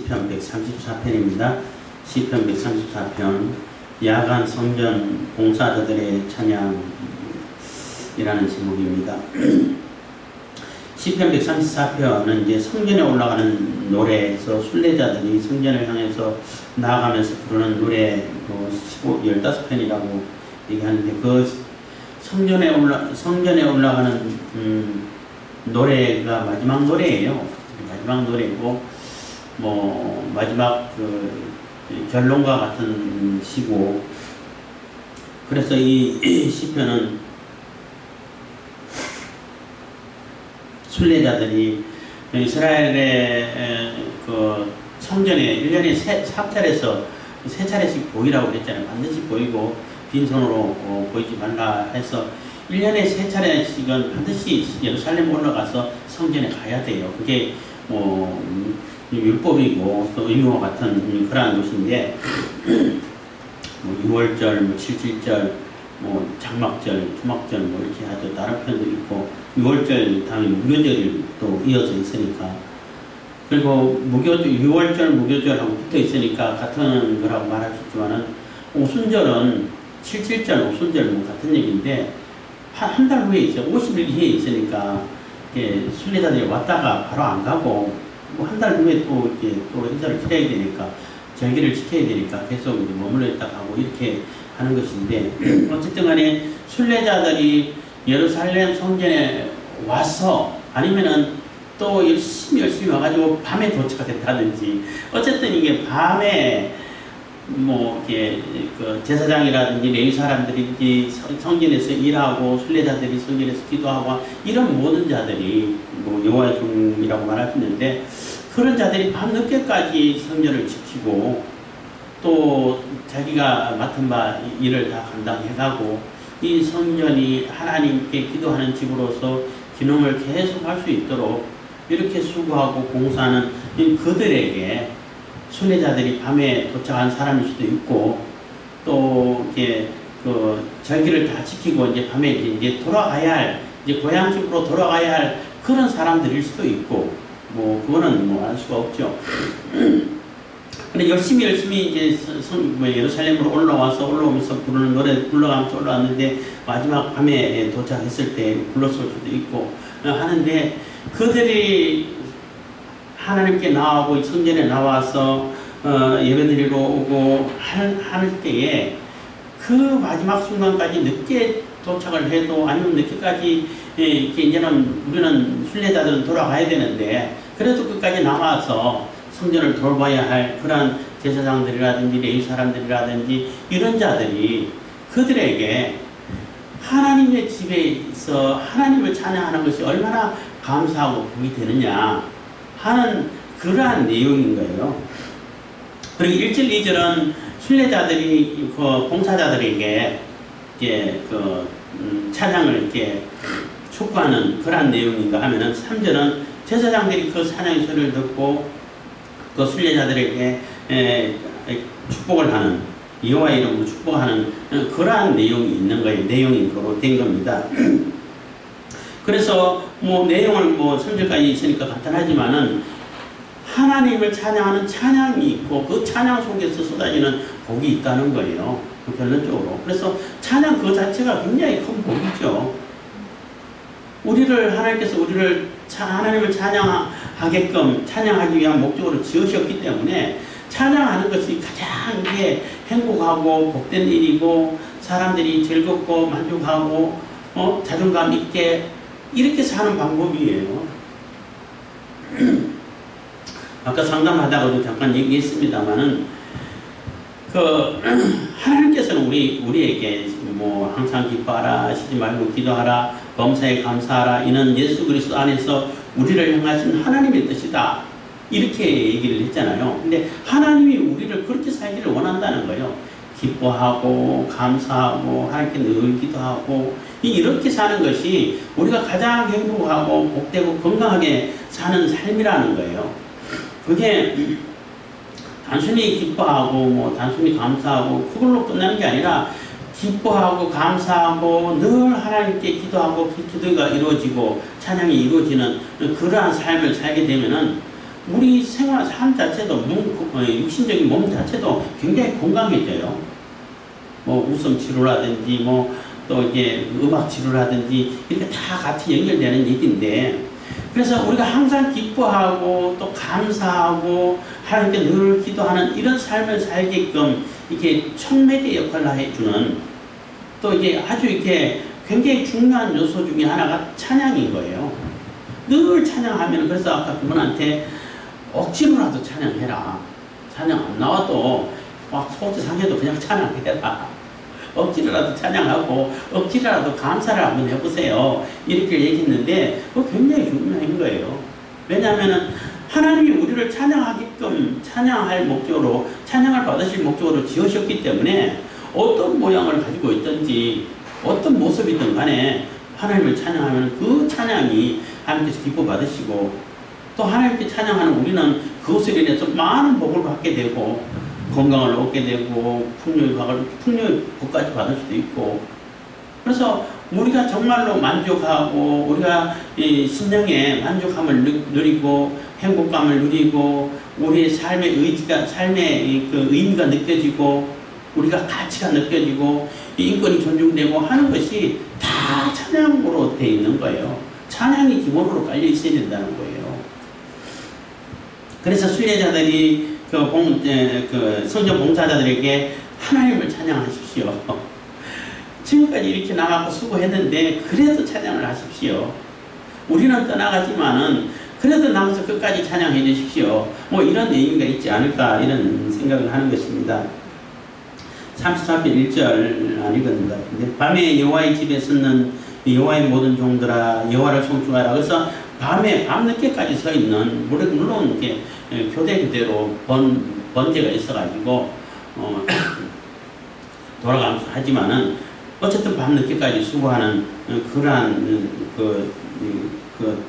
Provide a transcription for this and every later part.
시편 134편입니다. 시편 134편 야간 성전 봉사자들의 찬양이라는 제목입니다. 시편 134편은 이제 성전에 올라가는 노래에서 순례자들이 성전을 향해서 나아가면서 부르는 노래 15편이라고 얘기하는데, 그 성전에 올라가는 노래가 마지막 노래예요. 마지막 노래고, 마지막 결론과 같은 시고, 그래서 이 시편은 순례자들이 이스라엘의 성전에 1년에 3차례에서 3차례씩 보이라고 그랬잖아요. 반드시 보이고 빈손으로 보이지 말라 해서 1년에 3차례씩은 반드시 예루살렘 올라가서 성전에 가야 돼요. 그게 율법이고 또 의무와 같은 그러한 것인데, 6월절, 7.7절, 장막절, 초막절 이렇게 하죠. 다른 편도 있고, 6월절 다음에 무교절이 또 이어져 있으니까, 그리고 6월절, 무교절하고 붙어 있으니까 같은 거라고 말할 수 있지만은, 오순절은 7.7절, 오순절 같은 얘기인데, 한 달 후에 있어요. 50일 이후에 있으니까, 순례자들이 왔다가 바로 안 가고, 한 달 후에 또 행사를 지켜야 되니까, 절기를 지켜야 되니까 계속 머물러 있다가 하고 이렇게 하는 것인데, 어쨌든 간에 순례자들이 예루살렘 성전에 와서, 아니면은 또 열심히 와가지고 밤에 도착했다든지, 어쨌든 이게 밤에 제사장이라든지 레위 사람들이 성전에서 일하고 순례자들이 성전에서 기도하고 이런 모든 자들이 여호와의 종이라고 말할 수 있는데, 그런 자들이 밤늦게까지 성전을 지키고 또 자기가 맡은 바 일을 다 감당해가고, 이 성전이 하나님께 기도하는 집으로서 기능을 계속 할 수 있도록 이렇게 수고하고 봉사하는 그들에게, 순례자들이 밤에 도착한 사람일 수도 있고, 또 이렇게 절기를 다 지키고 이제 밤에 이제 돌아가야 할, 이제 고향집으로 돌아가야 할 그런 사람들일 수도 있고, 그거는 알 수가 없죠. 근데 열심히 이제 예루살렘으로 올라오면서 부르는 노래 불러가면서 올라왔는데, 마지막 밤에 도착했을 때 불렀을 수도 있고 하는데, 그들이 하나님께 나오고 성전에 나와서 예배드리러 오고 할 때에, 그 마지막 순간까지 늦게 도착을 해도, 아니면 늦게까지 이제는 우리는 순례자들은 돌아가야 되는데, 그래도 끝까지 남아서 성전을 돌봐야 할 그런 제사장들이라든지 레위 사람들이라든지 이런 자들이, 그들에게 하나님의 집에서 하나님을 찬양하는 것이 얼마나 감사하고 복이 되느냐 하는 그러한 내용인 거예요. 그리고 1절, 2절은 순례자들이 봉사자들에게 이제 찬양을 이렇게 촉구하는 그러한 내용인가 하면은, 3절은 제사장들이 그 찬양의 소리를 듣고 그 순례자들에게 축복을 하는, 여호와의 이름으로 축복하는 그러한 내용이 있는 거예요. 내용인 거로 된 겁니다. 그래서 내용을 3절까지 있으니까 간단하지만은, 하나님을 찬양하는 찬양이 있고, 그 찬양 속에서 쏟아지는 복이 있다는 거예요. 결론적으로. 그래서 찬양 그 자체가 굉장히 큰 복이죠. 하나님께서 우리를 하나님을 찬양하게끔, 찬양하기 위한 목적으로 지으셨기 때문에, 찬양하는 것이 가장 이게 행복하고 복된 일이고, 사람들이 즐겁고 만족하고 자존감 있게 이렇게 사는 방법이에요. 아까 상담하다가도 잠깐 얘기했습니다만은, 하나님께서는 우리에게 항상 기뻐하라, 쉬지 말고 기도하라, 범사에 감사하라, 이는 예수 그리스도 안에서 우리를 향하신 하나님의 뜻이다, 이렇게 얘기를 했잖아요. 근데 하나님이 우리를 그렇게 살기를 원한다는 거예요. 기뻐하고 감사하고 하나님께 늘 기도하고, 이렇게 사는 것이 우리가 가장 행복하고 복되고 건강하게 사는 삶이라는 거예요. 그게 단순히 기뻐하고 단순히 감사하고 그걸로 끝나는 게 아니라, 기뻐하고 감사하고 늘 하나님께 기도하고 그 기도가 이루어지고 찬양이 이루어지는 그러한 삶을 살게 되면은, 우리 생활, 삶 자체도, 육신적인 몸 자체도 굉장히 건강해져요. 뭐, 웃음 치료라든지, 뭐, 또 이게 음악 치료라든지, 이렇게 다 같이 연결되는 얘기인데, 그래서 우리가 항상 기뻐하고, 또 감사하고, 하나님께 늘 기도하는 이런 삶을 살게끔, 이렇게 촉매제 역할을 해주는, 또 이게 아주 이렇게 굉장히 중요한 요소 중에 하나가 찬양인 거예요. 늘 찬양하면, 그래서 아까 그분한테 억지로라도 찬양해라. 찬양 안 나와도 막 속이 상해도 그냥 찬양해라. 억지로라도 찬양하고 억지로라도 감사를 한번 해보세요. 이렇게 얘기했는데 그거 굉장히 중요한 거예요. 왜냐하면 하나님이 우리를 찬양하게끔 찬양할 목적으로 찬양을 받으실 목적으로 지으셨기 때문에 어떤 모양을 가지고 있든지 어떤 모습이든 간에 하나님을 찬양하면 그 찬양이 하나님께서 기뻐 받으시고 또 하나님께 찬양하는 우리는 그것으로 인해서 많은 복을 받게 되고 건강을 얻게 되고 풍요의 복까지 받을 수도 있고 그래서 우리가 정말로 만족하고 우리가 이 심령의 만족함을 누리고 행복감을 누리고 우리의 삶의 의지가 삶의 그 의미가 느껴지고 우리가 가치가 느껴지고 인권이 존중되고 하는 것이 다 찬양으로 되어 있는 거예요. 찬양이 기본으로 깔려 있어야 된다는 거예요. 그래서 순례자들이 성전 봉사자들에게 하나님을 찬양하십시오. 지금까지 이렇게 나가고 수고했는데 그래도 찬양을 하십시오. 우리는 떠나가지만은 그래도 남아서 끝까지 찬양해 주십시오. 뭐 이런 의미가 있지 않을까 이런 생각을 하는 것입니다. 33편 1절 안 읽었는 것 같은데 밤에 여호와의 집에 섰는 여호와의 모든 종들아 여호와를 송축하라. 그래서 밤에 밤늦게까지 서 있는 물론 이렇게 교대로 번제가 있어가지고 돌아가면서 하지만은 어쨌든 밤늦게까지 수고하는 그러한 그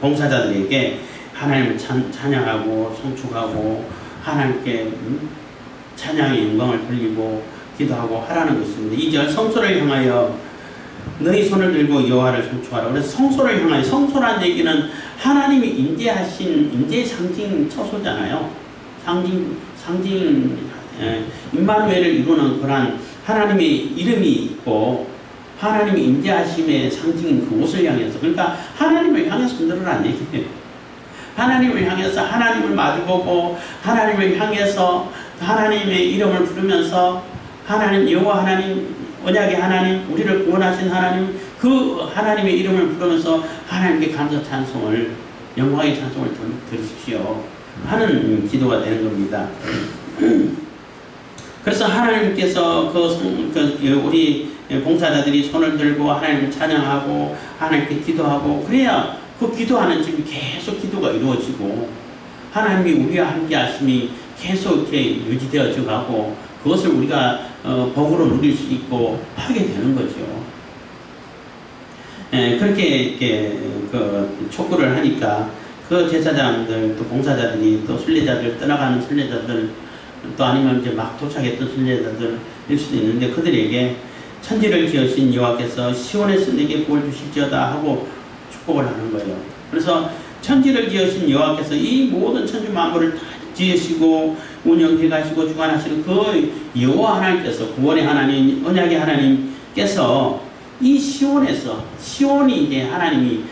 봉사자들에게 하나님을 찬양하고 송축하고 하나님께 찬양의 영광을 돌리고 기도하고 하라는 것입니다. 2절 성소를 향하여 너희 손을 들고 여호와를 송축하라. 그래서 성소를 향하여 성소란 얘기는 하나님이 임재하신 임재의 상징 처소잖아요. 상징 임마누엘을 이루는 그러한 하나님의 이름이 있고 하나님의 임재하심의 상징인 그 옷을 향해서 그러니까 하나님을 향해서 들으라는 얘기예요. 하나님을 향해서 하나님을 마주보고 하나님을 향해서 하나님의 이름을 부르면서 하나님 여호와 하나님 언약의 하나님 우리를 구원하신 하나님 그 하나님의 이름을 부르면서 하나님께 감사 찬송을 영광의 찬송을 드리십시오 하는 기도가 되는 겁니다. 그래서 하나님께서 우리 봉사자들이 손을 들고 하나님을 찬양하고 하나님께 기도하고 그래야 그 기도하는 집이 계속 기도가 이루어지고 하나님이 우리와 함께 하심이 계속 이렇게 유지되어져 가고 그것을 우리가 복으로 누릴 수 있고 하게 되는 거죠. 그렇게 이렇게 촉구를 하니까 그 제사장들 또 봉사자들이 또 순례자들 떠나가는 순례자들 또 아니면 이제 막 도착했던 순례자들일 수도 있는데 그들에게 천지를 지으신 여호와께서 시온에서 내게 복을 주실지어다 하고 축복을 하는 거예요. 그래서 천지를 지으신 여호와께서 이 모든 천지 만물을 다 지으시고 운영해 가시고 주관하시는 그 여호와 하나님께서 구원의 하나님, 언약의 하나님께서 이 시온에서 시온이 이제 하나님이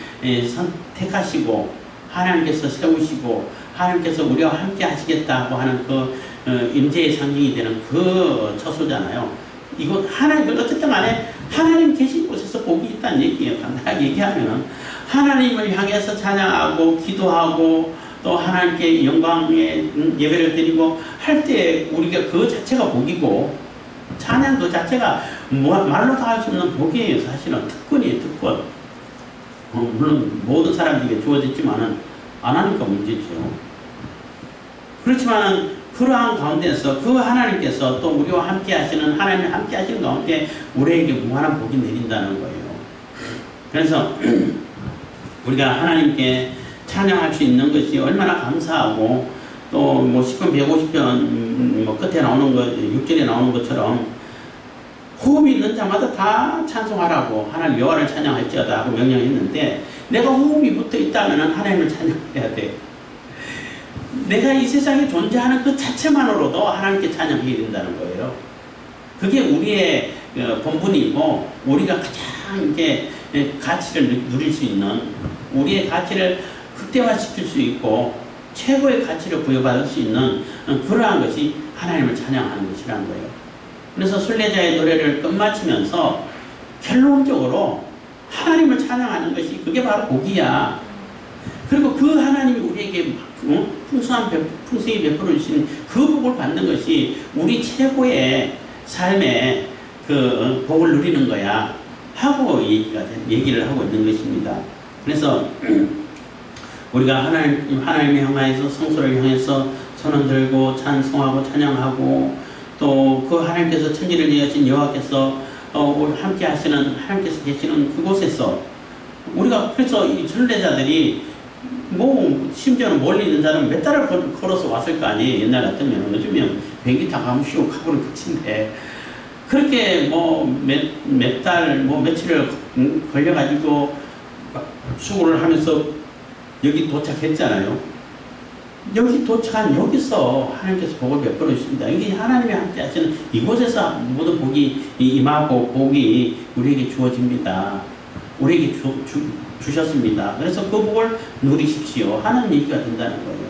선택하시고 하나님께서 세우시고 하나님께서 우리와 함께 하시겠다고 하는 그 임재의 상징이 되는 그 처소잖아요. 이곳 하나님 어쨌든 간에 하나님 계신 곳에서 복이 있다는 얘기예요. 간단하게 얘기하면은 하나님을 향해서 찬양하고 기도하고 또 하나님께 영광의 예배를 드리고 할 때 우리가 그 자체가 복이고 찬양 그 자체가 말로 다 할 수 없는 복이에요. 사실은 특권이에요. 특권. 물론 모든 사람들에게 주어졌지만은 안 하니까 문제죠. 그렇지만은 그러한 가운데서 그 하나님께서 또 우리와 함께 하시는 하나님이 함께 하시는 가운데 우리에게 무한한 복이 내린다는 거예요. 그래서 우리가 하나님께 찬양할 수 있는 것이 얼마나 감사하고 또 뭐 10편 150편 뭐 끝에 나오는 것 6절에 나오는 것처럼 호흡이 있는 자마다 다 찬송하라고 하나님 여호와를 찬양할지어다 하고 명령했는데 내가 호흡이 붙어 있다면 하나님을 찬양해야 돼. 내가 이 세상에 존재하는 그 자체만으로도 하나님께 찬양해야 된다는 거예요. 그게 우리의 본분이고 우리가 가장 이렇게 가치를 누릴 수 있는, 우리의 가치를 극대화시킬 수 있고 최고의 가치를 부여받을 수 있는 그러한 것이 하나님을 찬양하는 것이라는 거예요. 그래서 순례자의 노래를 끝마치면서 결론적으로 하나님을 찬양하는 것이 그게 바로 복이야. 그리고 그 하나님이 우리에게 풍성히 베풀어 주신 그 복을 받는 것이 우리 최고의 삶의 그 복을 누리는 거야 하고 얘기를 하고 있는 것입니다. 그래서 우리가 하나님을 향하여서 성소를 향해서 손을 들고 찬송하고 찬양하고 또 그 하나님께서 천지를 지으신 여호와께서 함께 하시는 하나님께서 계시는 그곳에서 우리가 그래서 이 순례자들이 뭐 심지어는 멀리 있는 자는 몇 달을 걸어서 왔을 거 아니에요. 옛날 같으면 요즘은 비행기 타고 가면 쉬고 가고는 끝인데 그렇게 뭐 몇 달 뭐 며칠을 걸려가지고 수고를 하면서 여기 도착했잖아요. 여기 도착한 여기서 하나님께서 복을 베풀어 주십니다. 여기 하나님이 함께 하시는 이곳에서 모든 복이 임하고 복이 우리에게 주어집니다. 우리에게 주셨습니다. 그래서 그 복을 누리십시오 하는 얘기가 된다는 거예요.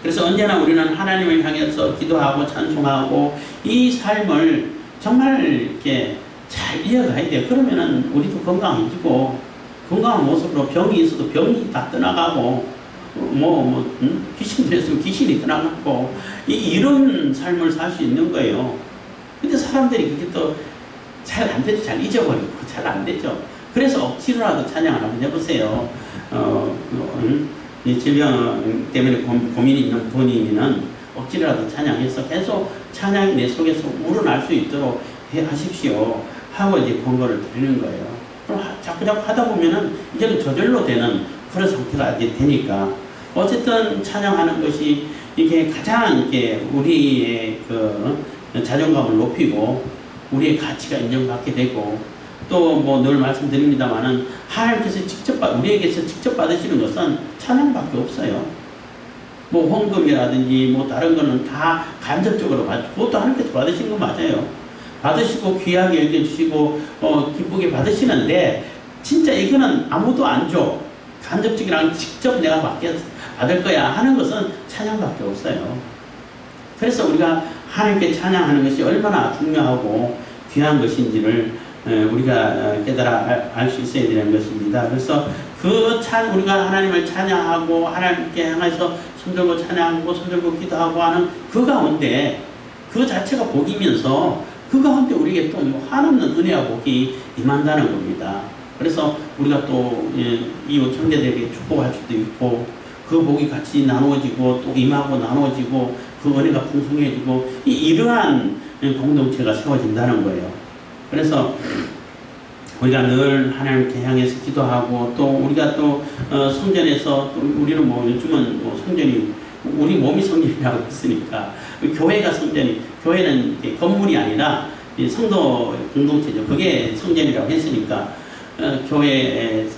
그래서 언제나 우리는 하나님을 향해서 기도하고 찬송하고 이 삶을 정말 이렇게 잘 이어가야 돼요. 그러면은 우리도 건강해지고 건강한 모습으로 병이 있어도 병이 다 떠나가고 귀신 들였으면 귀신이 떠나가고 이런 삶을 살 수 있는 거예요. 근데 사람들이 그게 또 잘 안 되죠. 잘 잊어버리고 잘 안 되죠. 그래서 억지로라도 찬양을 한번 해보세요. 이 질병 때문에 고민이 있는 분이면 억지로라도 찬양해서 계속 찬양이 내 속에서 우러날 수 있도록 하십시오 하고 이제 권고를 드리는 거예요. 그럼 자꾸 하다 보면은 이제는 저절로 되는 그런 상태가 이제 되니까 어쨌든 찬양하는 것이 이게 가장 이렇게 우리의 그 자존감을 높이고 우리의 가치가 인정받게 되고 또 뭐 늘 말씀드립니다만은 하나님께서 우리에게서 직접 받으시는 것은 찬양밖에 없어요. 뭐 헌금이라든지 뭐 다른 거는 다 간접적으로 그것도 하나님께서 받으신 거 맞아요. 받으시고 귀하게 여겨주시고 기쁘게 받으시는데 진짜 이거는 아무도 안 줘. 간접적이랑 직접 내가 받을 거야 하는 것은 찬양밖에 없어요. 그래서 우리가 하나님께 찬양하는 것이 얼마나 중요하고 귀한 것인지를 우리가 깨달아 알 수 있어야 되는 것입니다. 그래서 우리가 하나님을 찬양하고 하나님께 향해서 손들고 찬양하고 손들고 기도하고 하는 그 가운데 그 자체가 복이면서 그 가운데 우리에게 또 한없는 은혜와 복이 임한다는 겁니다. 그래서 우리가 또 이웃 형제들에게 축복할 수도 있고 그 복이 같이 나누어지고 또 임하고 나누어지고 그 은혜가 풍성해지고 이러한 공동체가 세워진다는 거예요. 그래서 우리가 늘 하나님께 향해서 기도하고 또 우리가 또 성전에서 또 우리는 뭐 요즘은 뭐 성전이 우리 몸이 성전이라고 했으니까 교회가 교회는 건물이 아니라 성도 공동체죠. 그게 성전이라고 했으니까 교회에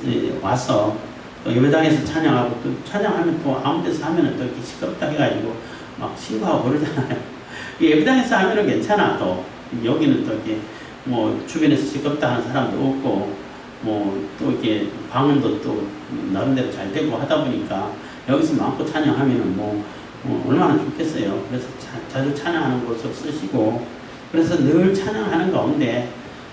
와서 또 예배당에서 찬양하고 또 찬양하면 또 아무 데서 하면은 또 이렇게 시끄럽다 해가지고 막 신고하고 그러잖아요. 예배당에서 하면은 괜찮아. 또 여기는 또 이렇게 뭐 주변에서 시끄럽다 하는 사람도 없고 뭐 또 이렇게 방음도 또 나름대로 잘 되고 하다 보니까 여기서 마음껏 찬양하면은 뭐 얼마나 좋겠어요. 그래서 자주 찬양하는 곳을 쓰시고 그래서 늘 찬양하는 가운데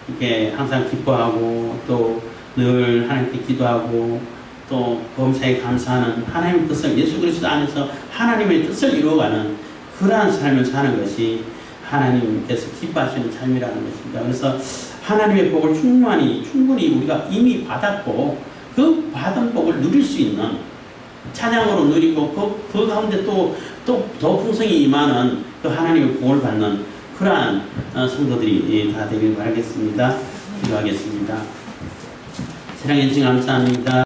이렇게 항상 기뻐하고 또 늘 하나님께 기도하고 또 범사에 감사하는 하나님의 뜻을 예수 그리스도 안에서 하나님의 뜻을 이루어가는 그러한 삶을 사는 것이 하나님께서 기뻐하시는 삶이라는 것입니다. 그래서 하나님의 복을 충분히 우리가 이미 받았고 그 받은 복을 누릴 수 있는 찬양으로 누리고 그 가운데 또 더 풍성히 임하는 그 하나님의 복을 받는 그러한 성도들이 다 되길 바라겠습니다. 기도하겠습니다. 사랑해 주신 감사합니다.